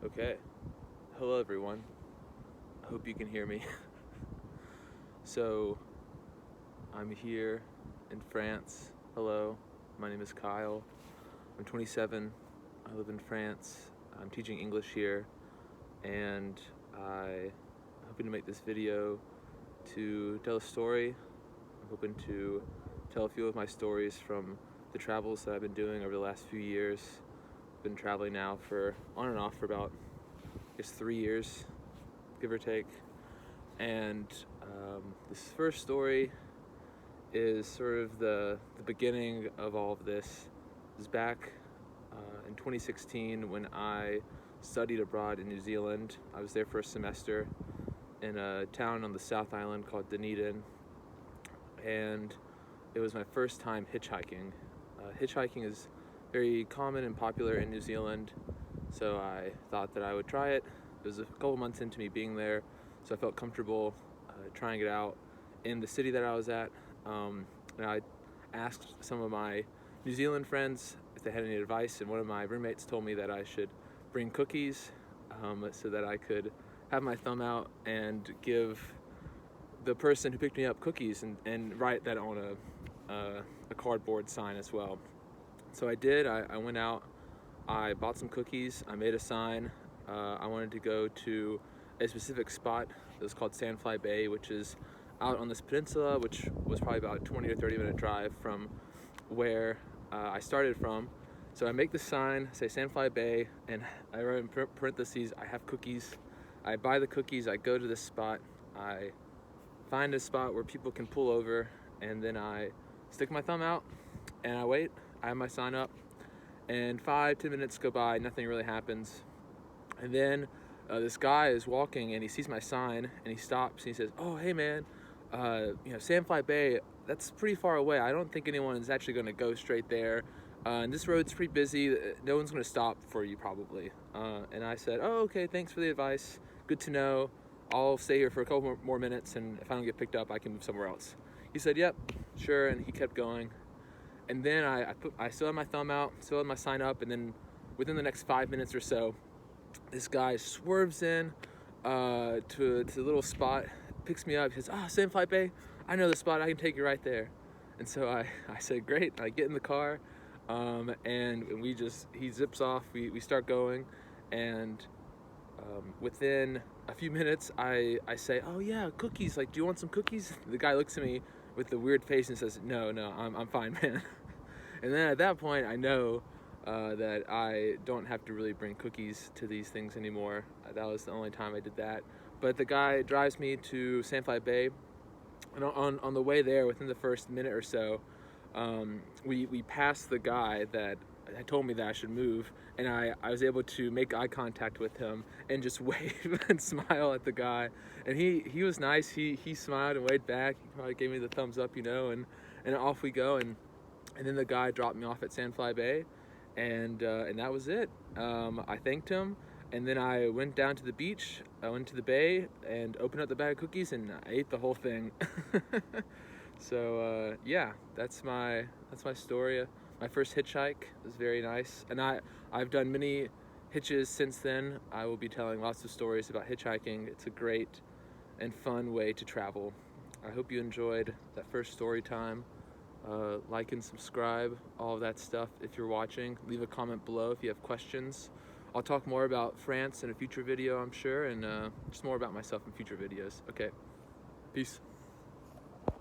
Okay, hello everyone. I hope you can hear me. So, I'm here in France. Hello, my name is Kyle. I'm 27. I live in France. I'm teaching English here, and I'm hoping to make this video to tell a story. I'm hoping to tell a few of my stories from the travels that I've been doing over the last few years. I've been traveling now for on and off for about 3 years, give or take. And this first story is sort of the beginning of all of this. It was back in 2016 when I studied abroad in New Zealand. I was there for a semester in a town on the South Island called Dunedin, and it was my first time hitchhiking. Hitchhiking is very common and popular in New Zealand, so I thought that I would try it. It was a couple months into me being there, so I felt comfortable trying it out in the city that I was at. And I asked some of my New Zealand friends if they had any advice, and one of my roommates told me that I should bring cookies so that I could have my thumb out and give the person who picked me up cookies and write that on a cardboard sign as well. So I did. I went out, I bought some cookies, I made a sign. I wanted to go to a specific spot. It was called Sandfly Bay, which is out on this peninsula, which was probably about 20 or 30 minute drive from where I started from. So I make the sign, say Sandfly Bay, and I write in parentheses, I have cookies. I buy the cookies, I go to this spot, I find a spot where people can pull over, and then I stick my thumb out and I wait. I have my sign up, and 5-10 minutes go by, nothing really happens. And then this guy is walking and he sees my sign and he stops and he says, "Oh, hey man, Sandfly Bay, that's pretty far away. I don't think anyone is actually going to go straight there. And this road's pretty busy. No one's going to stop for you probably." And I said, "Oh, okay, thanks for the advice. Good to know. I'll stay here for a couple more minutes, and if I don't get picked up, I can move somewhere else." He said, "Yep, sure," and he kept going. And then I still had my thumb out, still had my sign up, and then within the next 5 minutes or so, this guy swerves in to the little spot, picks me up. He says, Sandfly Bay, I know the spot, I can take you right there." And so I said, great. I get in the car, and he zips off, we start going, and within a few minutes, I say, "Oh yeah, cookies, like, do you want some cookies?" The guy looks at me with the weird face and says, no, I'm fine, man." And then at that point, I know that I don't have to really bring cookies to these things anymore. That was the only time I did that. But the guy drives me to Sandfly Bay, and on the way there, within the first minute or so, we passed the guy that had told me that I should move, and I was able to make eye contact with him and just wave and smile at the guy. And he was nice. He smiled and waved back. He probably gave me the thumbs up, and off we go. And then the guy dropped me off at Sandfly Bay, and that was it. I thanked him, and then I went down to the beach. I went to the bay and opened up the bag of cookies, and I ate the whole thing. So yeah, that's my story. My first hitchhike was very nice, and I've done many hitches since then. I will be telling lots of stories about hitchhiking. It's a great and fun way to travel. I hope you enjoyed that first story time. Like and subscribe, all of that stuff. If you're watching, leave a comment below if you have questions. I'll talk more about France in a future video, I'm sure, and just more about myself in future videos. Okay, peace.